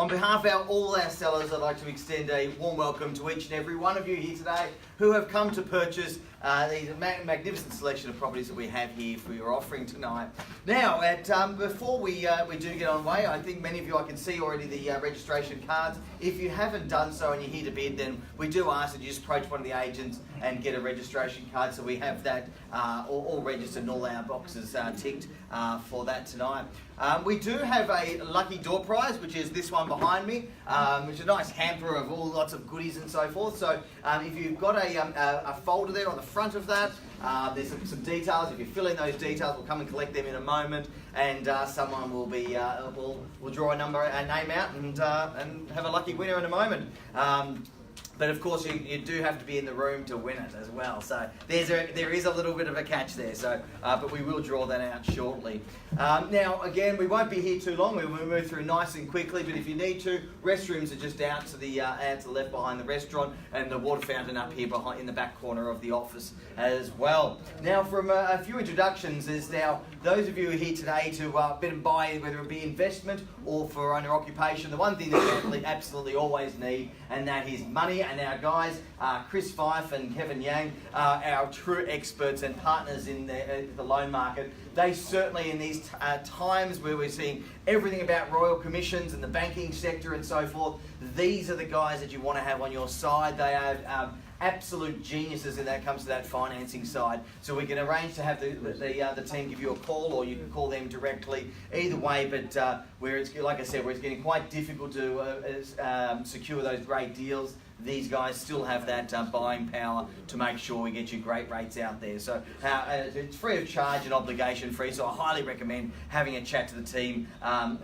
On behalf of all our sellers, I'd like to extend a warm welcome to each and every one of you here today who have come to purchase the magnificent selection of properties that we have here for your offering tonight. Now, before we do get on way, I think many of you, I can see already the registration cards. If you haven't done so and you're here to bid, then we do ask that you just approach one of the agents and get a registration card, so we have that all registered and all our boxes ticked for that tonight. We do have a lucky door prize, which is this one behind me, which is a nice hamper of lots of goodies and so forth. So if you've got a folder there on the front of that, there's some details. If you fill in those details, we'll come and collect them in a moment, and someone will be will draw a name out and have a lucky winner in a moment. But of course, you do have to be in the room to win it as well. So there is a little bit of a catch there. So, but we will draw that out shortly. Now, again, we won't be here too long. We will move through nice and quickly. But if you need to, restrooms are just out to the left behind the restaurant, and the water fountain up here behind in the back corner of the office as well. Now, from a few introductions, is now those of you who are here today to bid and buy, whether it be investment or for owner occupation. The one thing that we absolutely always need, and that is money. And our guys, Chris Fife and Kevin Yang, are our true experts and partners in the loan market. They certainly, in these times where we're seeing everything about royal commissions and the banking sector and so forth, these are the guys that you want to have on your side. They are absolute geniuses when that comes to that financing side. So we can arrange to have the team give you a call, or you can call them directly. Either way, but where it's, like I said, where it's getting quite difficult to secure those great deals, these guys still have that buying power to make sure we get you great rates out there. So it's free of charge and obligation free, so I highly recommend having a chat to the team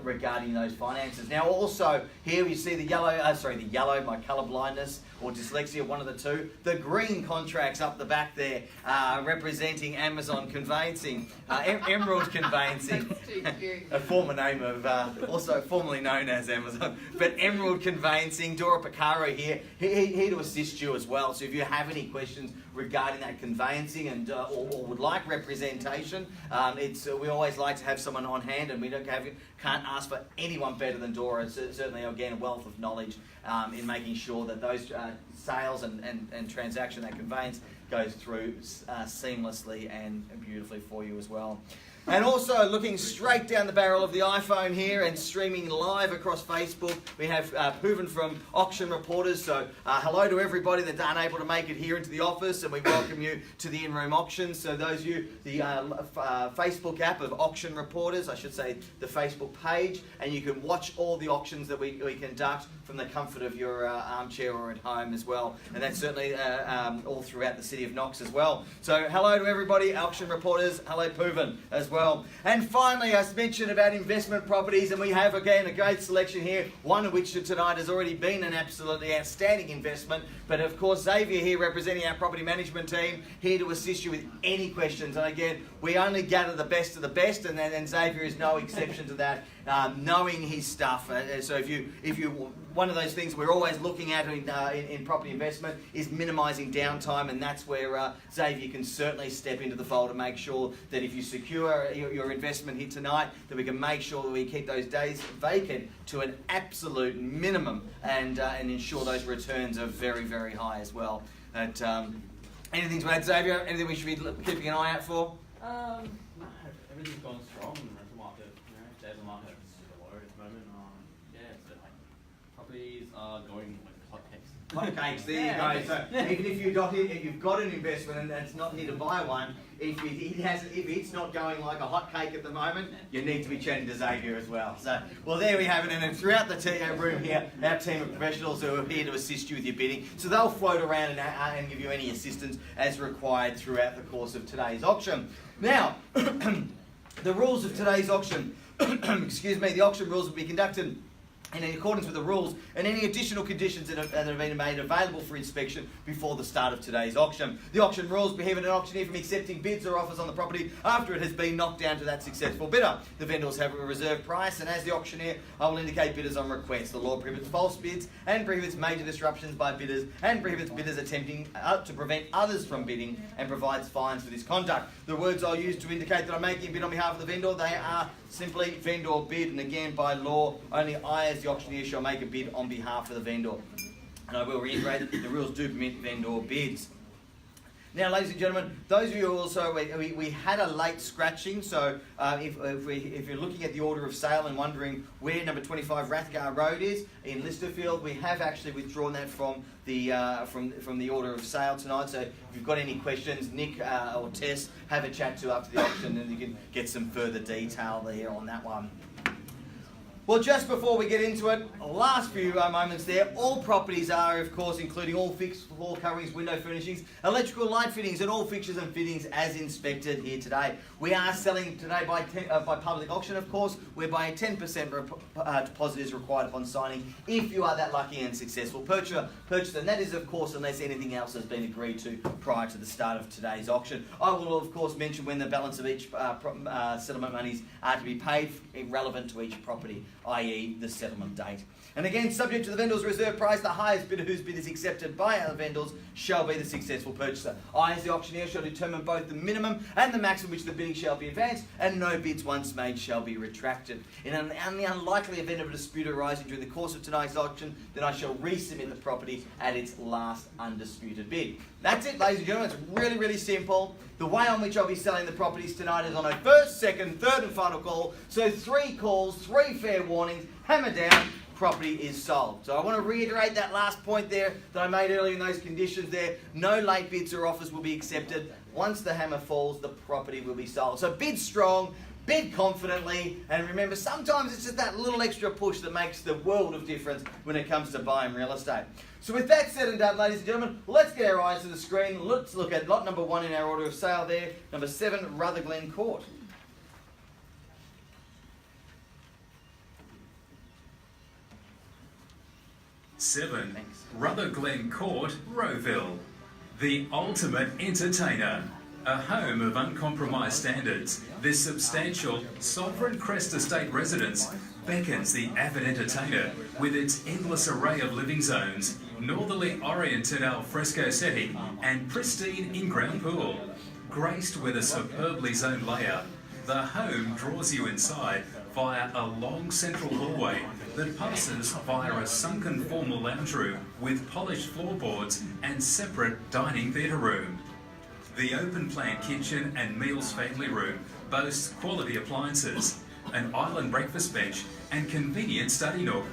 regarding those finances. Now also, here you see the yellow, my colour blindness or dyslexia, one of the two. The green contracts up the back there representing Amazon Conveyancing, Emerald Conveyancing, a former name of, also formerly known as Amazon, but Emerald Conveyancing, Dora Picaro here to assist you as well. So if you have any questions regarding that conveyancing and or would like representation, we always like to have someone on hand, and we can't ask for anyone better than Dora. It's certainly, again, a wealth of knowledge in making sure that those sales and transaction, that conveyance, goes through seamlessly and beautifully for you as well. And also, looking straight down the barrel of the iPhone here and streaming live across Facebook, we have Puven from Auction Reporters. So hello to everybody that's unable to make it here into the office, and we welcome you to the in-room auctions. So those of you, the Facebook app of Auction Reporters, I should say the Facebook page, and you can watch all the auctions that we conduct from the comfort of your armchair or at home as well. And that's certainly all throughout the city of Knox as well. So hello to everybody, Auction Reporters. Hello Puven as well. And finally, I mentioned about investment properties, and we have again a great selection here, one of which tonight has already been an absolutely outstanding investment. But of course, Xavier here, representing our property management team, here to assist you with any questions. And again, we only gather the best of the best, and Xavier is no exception to that, knowing his stuff. So if you one of those things we're always looking at in property investment is minimising downtime, and that's where Xavier can certainly step into the fold to make sure that if you secure your investment here tonight, that we can make sure that we keep those days vacant to an absolute minimum, and ensure those returns are very, very high as well. And anything to add, Xavier? Anything we should be keeping an eye out for? No, everything's going strong in the rental market. Days on market is super low at the moment. So properties are going like hotcakes. Hotcakes, there you go. So even if you've got an investment and it's not need to buy one, if it's not going like a hotcake at the moment, you need to be chatting to Xavier as well. So, well, there we have it. And then throughout the room here, our team of professionals who are here to assist you with your bidding. So they'll float around and give you any assistance as required throughout the course of today's auction. Now, the rules of today's auction, excuse me, the auction rules will be conducted and in accordance with the rules and any additional conditions that have been made available for inspection before the start of today's auction. The auction rules prohibit an auctioneer from accepting bids or offers on the property after it has been knocked down to that successful bidder. The vendors have a reserve price, and as the auctioneer, I will indicate bidders on request. The law prohibits false bids and prohibits major disruptions by bidders and prohibits bidders attempting to prevent others from bidding, and provides fines for this conduct. The words I'll use to indicate that I'm making a bid on behalf of the vendor, they are simply vendor bid, and again by law, only I as the auctioneer shall make a bid on behalf of the vendor. And I will reiterate that the rules do permit vendor bids. Now, ladies and gentlemen, those of you who also, we had a late scratching, so if you're looking at the order of sale and wondering where number 25 Rathgar Road is, in Listerfield, we have actually withdrawn that from the order of sale tonight. So if you've got any questions, Nick or Tess, have a chat to after the auction and you can get some further detail there on that one. Well, just before we get into it, last few moments there, all properties are, of course, including all fixed floor coverings, window furnishings, electrical light fittings, and all fixtures and fittings as inspected here today. We are selling today by public auction, of course, whereby a 10% deposit is required upon signing if you are that lucky and successful purchaser. And that is, of course, unless anything else has been agreed to prior to the start of today's auction. I will, of course, mention when the balance of each settlement monies are to be paid, relevant to each property, i.e. the settlement date. And again, subject to the vendor's reserve price, the highest bidder whose bid is accepted by our vendors shall be the successful purchaser. I, as the auctioneer, shall determine both the minimum and the maximum which the bidding shall be advanced, and no bids once made shall be retracted. In the unlikely event of a dispute arising during the course of tonight's auction, then I shall resubmit the property at its last undisputed bid. That's it, ladies and gentlemen. It's really, really simple. The way on which I'll be selling the properties tonight is on a first, second, third and final call. So 3 calls, 3 fair warnings, hammer down, property is sold. So I want to reiterate that last point there that I made earlier in those conditions there. No late bids or offers will be accepted. Once the hammer falls, the property will be sold. So bid strong, bid confidently, and remember, sometimes it's just that little extra push that makes the world of difference when it comes to buying real estate. So with that said and done, ladies and gentlemen, let's get our eyes to the screen. Let's look at lot number 1 in our order of sale there, number 7, Rutherglen Court. Seven, Rutherglen Court, Rowville. The ultimate entertainer. A home of uncompromised standards, this substantial Sovereign Crest Estate residence beckons the avid entertainer with its endless array of living zones, northerly oriented al fresco setting and pristine in-ground pool. Graced with a superbly zoned layout, the home draws you inside via a long central hallway that passes via a sunken formal lounge room with polished floorboards and separate dining theatre room. The open-plan kitchen and meals family room boasts quality appliances, an island breakfast bench and convenient study nook,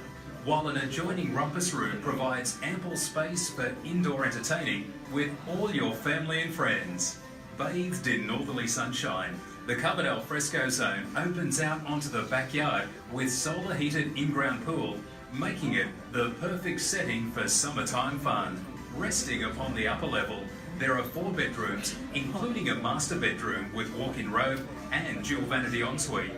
while an adjoining rumpus room provides ample space for indoor entertaining with all your family and friends. Bathed in northerly sunshine, the covered al fresco zone opens out onto the backyard with solar heated in-ground pool, making it the perfect setting for summertime fun. Resting upon the upper level, there are 4 bedrooms, including a master bedroom with walk-in robe and dual vanity ensuite.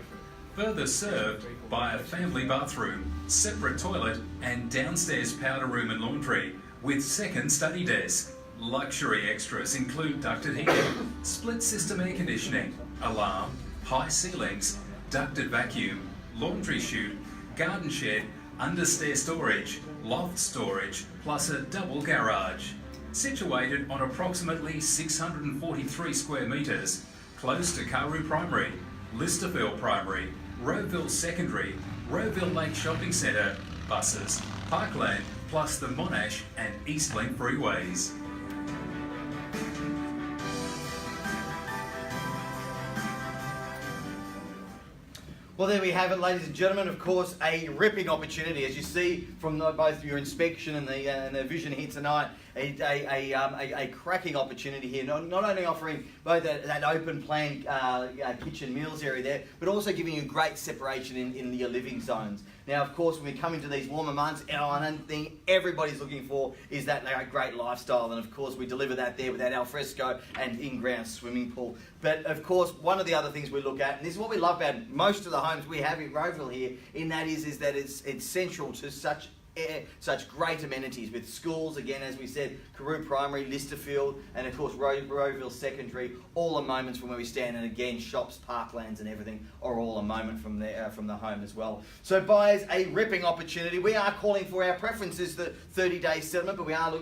Further served by a family bathroom, separate toilet and downstairs powder room and laundry with second study desk. Luxury extras include ducted heating, split system air conditioning, alarm, high ceilings, ducted vacuum, laundry chute, garden shed, understair storage, loft storage, plus a double garage. Situated on approximately 643 square metres, close to Carew Primary, Listerfield Primary, Rowville Secondary, Rowville Lake Shopping Centre, buses, Parkland, plus the Monash and Eastlink freeways. Well, there we have it, ladies and gentlemen. Of course, a ripping opportunity, as you see from both your inspection and the vision here tonight. A cracking opportunity here, not only offering both that open plan kitchen meals area there, but also giving you great separation in your living zones. Now, of course, when we come into these warmer months, one thing everybody's looking for is that great lifestyle, and of course we deliver that there with that al fresco and in-ground swimming pool. But of course, one of the other things we look at, and this is what we love about most of the homes we have in Rowville here, in that is that it's central to such such great amenities with schools, again, as we said, Carew Primary, Listerfield, and of course Rowville Secondary, all a moment from where we stand, and again, shops, parklands and everything are all a moment from the home as well. So buyers, a ripping opportunity. We are calling for our preferences the 30-day settlement, but we are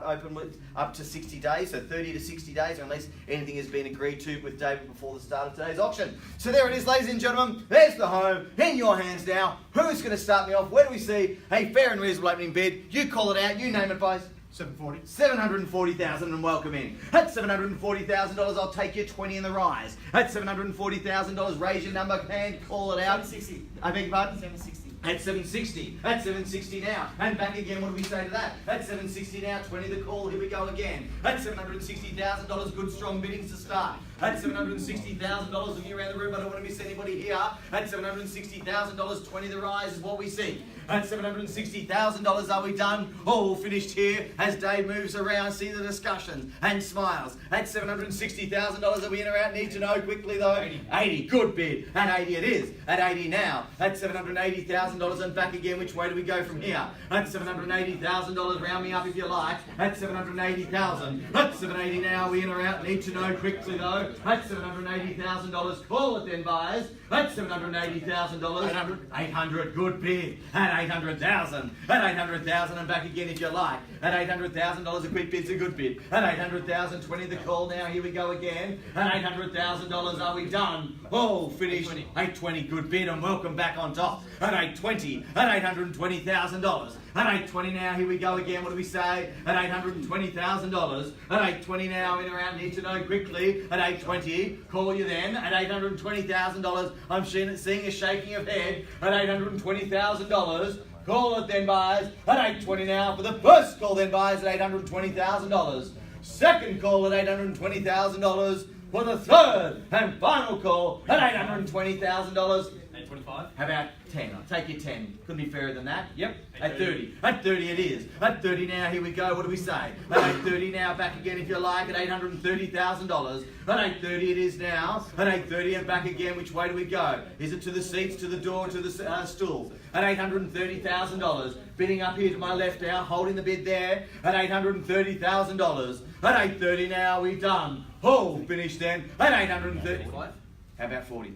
open with up to 60 days, so 30 to 60 days, unless anything has been agreed to with David before the start of today's auction. So there it is, ladies and gentlemen, there's the home, in your hands now. Who's going to start me off? Where do we see a fair and reasonable opening bid? You call it out, you name it, boys. 740. 740,000 and welcome in. At $740,000, I'll take you 20 in the rise. At $740,000, raise your number, hand, call it out. 760. I beg your pardon? 760. At 760. At 760 now. And back again, what do we say to that? At 760 now, 20 the call, here we go again. At $760,000, good strong biddings to start. At $760,000, looking around the room, I don't want to miss anybody here. At $760,000, 20 the rise is what we see. At $760,000, are we done? All finished here as Dave moves around, see the discussions and smiles. At $760,000, are we in or out? Need to know quickly though. 80, good bid. At 80 it is. At 80 now. At $780,000 and back again, which way do we go from here? At $780,000, round me up if you like. At $780,000. At $780 now, we in or out? Need to know quickly though. At $780,000, call it then, buyers. At $780,000. 800, good bid. At 800,000. At 800,000 and back again if you like. At $800,000, a quick bid's a good bid. At 800,000, 20 the call now, here we go again. At $800,000, are we done? All finished. 820, good bid and welcome back on top. At 820, at $820,000. At 820 now, here we go again, what do we say? At $820,000. At 820 now, in around, need to know quickly. At 820, call you then. At $820,000, I'm seeing a shaking of head. At $820,000, call it then, buyers. At 820 now for the first call then, buyers, at $820,000. Second call at $820,000 for the third and final call at $820,000. 825. How about 10? I'll take you 10. Couldn't be fairer than that. Yep. 830. At 30. At 30 it is. At 30 now, here we go. What do we say? At 830 now, back again if you like, at $830,000. At 830 it is now. At 830 and back again, which way do we go? Is it to the seats, to the door, to the stools? At $830,000. Bidding up here to my left now, holding the bid there. At $830,000. At 830 now, we're done. Oh, finished then. At 830. How about 40?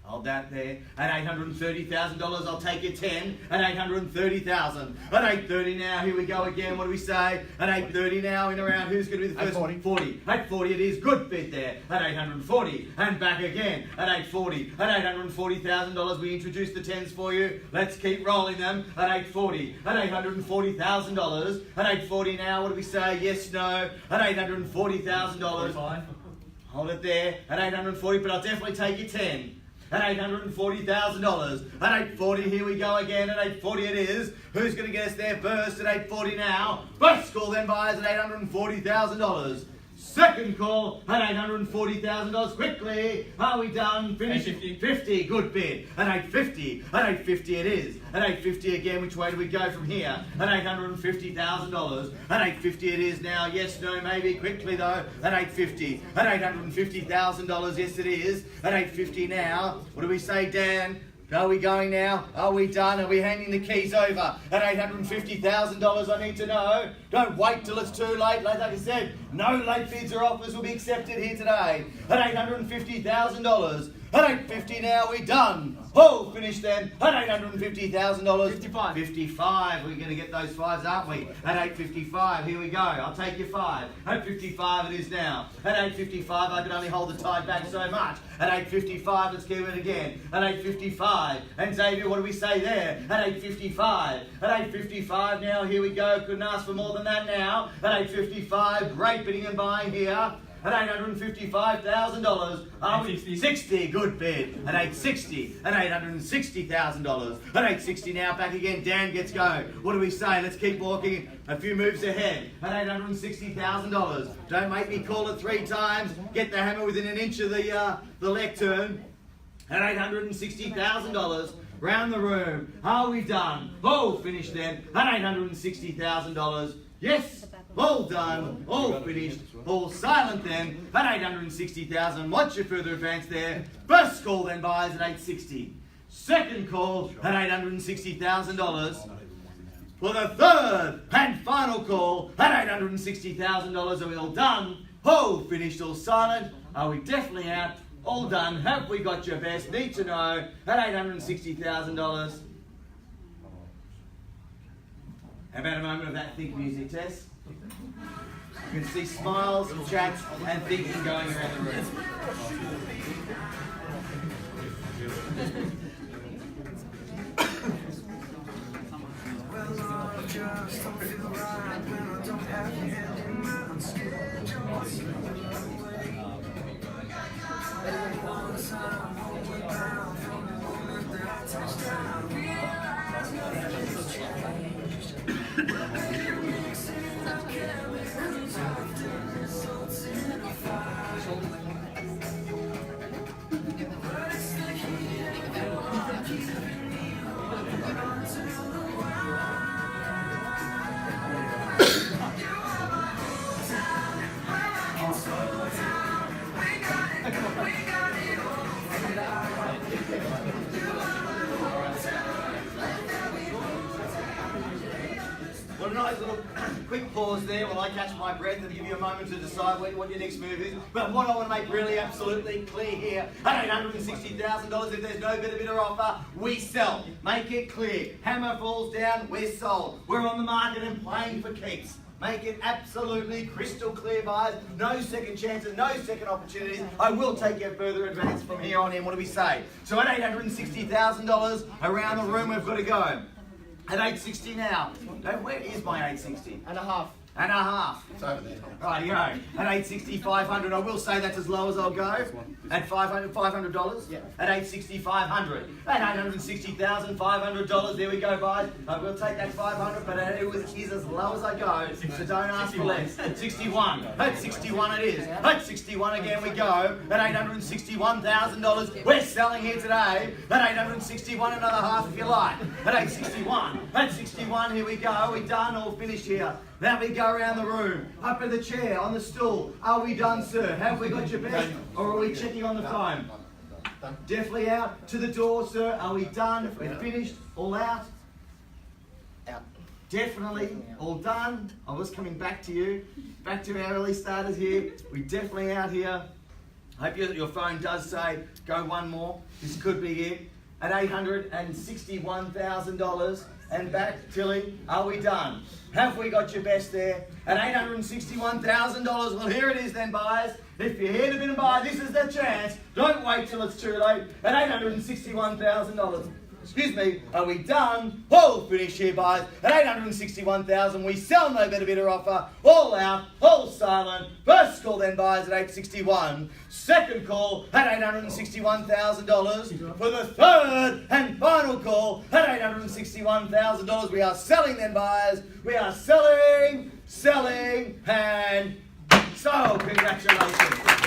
Hold that there. At $830,000, I'll take you 10. At $830,000. At 830 now, here we go again. What do we say? At 830 now, in around, who's going to be the first? 840. 40. At 40 it is. Good bid there. At 840. And back again. At 840. At $840,000, we introduce the 10s for you. Let's keep rolling them. At 840. At $840,000. At 840 now, what do we say? Yes, no. At $840,000. Hold it there. At 840, but I'll definitely take you 10. At $840,000. At 840, here we go again. At 840 it is. Who's going to get us there first? At 840 now. First call then, buyers, at $840,000. Second call at $840,000. Quickly, are we done? Finish. 50, good bid. At 850, at 850 it is. At 850 again, which way do we go from here? At $850,000. At 850 it is now. Yes, no, maybe. Quickly though. At 850, at $850,000. Yes, it is. At 850 now. What do we say, Dan? Are we going now? Are we done? Are we handing the keys over? At $850,000, I need to know. Don't wait till it's too late. Like I said, no late bids or offers will be accepted here today. At $850,000. At 850 now, we're done. Oh, finished then. At $850,000. 55. 55. We're going to get those fives, aren't we? At 855, here we go. I'll take your 5. At 55 it is now. At 855, I can only hold the tide back so much. At 855, let's give it again. At 855. And Xavier, what do we say there? At 855. At 855 now, here we go. Couldn't ask for more than that now. At 855, great bidding and buying here. At $855,000. 60, good bid. At 860, at $860,000. At 860 now, back again. Dan gets go. What do we say? Let's keep walking. A few moves ahead. At $860,000. Don't make me call it 3 times. Get the hammer within an inch of the lectern. At $860,000. Round the room. Are we done? Oh, finished then. At $860,000. Yes. All done, all finished, all silent then, at $860,000. What's your further advance there? First call then, buyers, at $860. Second call at $860,000. For the third and final call at $860,000. Are we all done? All finished, all silent? Are we definitely out? All done? Have we got your best? Need to know at $860,000. How about a moment of that think music, Tess? You can see smiles and chats and thinking going around the room. Well, a nice little quick pause there while I catch my breath and give you a moment to decide what your next move is. But what I want to make really absolutely clear here, at $860,000, if there's no better bidder offer, we sell. Make it clear. Hammer falls down, we're sold. We're on the market and playing for keeps. Make it absolutely crystal clear, buyers. No second chances, no second opportunities. I will take you further advance from here on in. What do we say? So at $860,000, around the room we've got to go. At $860 now. Where is my $860? And a half. And a half. It's over there. Rightio. At $860, $500. I will say that's as low as I'll go. At $500. Yeah. At $860, $500. At $860,500. There we go, guys. I will take that $500, but it is as low as I go. So don't ask for less. At $61. At $61 it is. At $61 again we go. At $861,000. We're selling here today. At $861, another half if you like. At $861. At $61, here we go. We're done. All finished here. Now we go around the room, up in the chair, on the stool. Are we done, sir? Have we got your best? Or are we checking on the phone? Definitely out. To the door, sir. Are we done? We're finished? All out? Out. Definitely. All done. I was coming back to you. Back to our early starters here. We're definitely out here. Hope your phone does say, go one more. This could be it. At $861,000. And back, Tilly, are we done? Have we got your best there? At $861,000, well here it is then, buyers. If you're here to bid and buy, this is the chance. Don't wait till it's too late. At $861,000. Excuse me, are we done? All finished here, buyers. At $861,000, we sell no better bidder offer. All out, all silent. First call then, buyers, at $861. Second call at $861,000. For the third and final call at $861,000. We are selling then, buyers. We are selling, and so congratulations.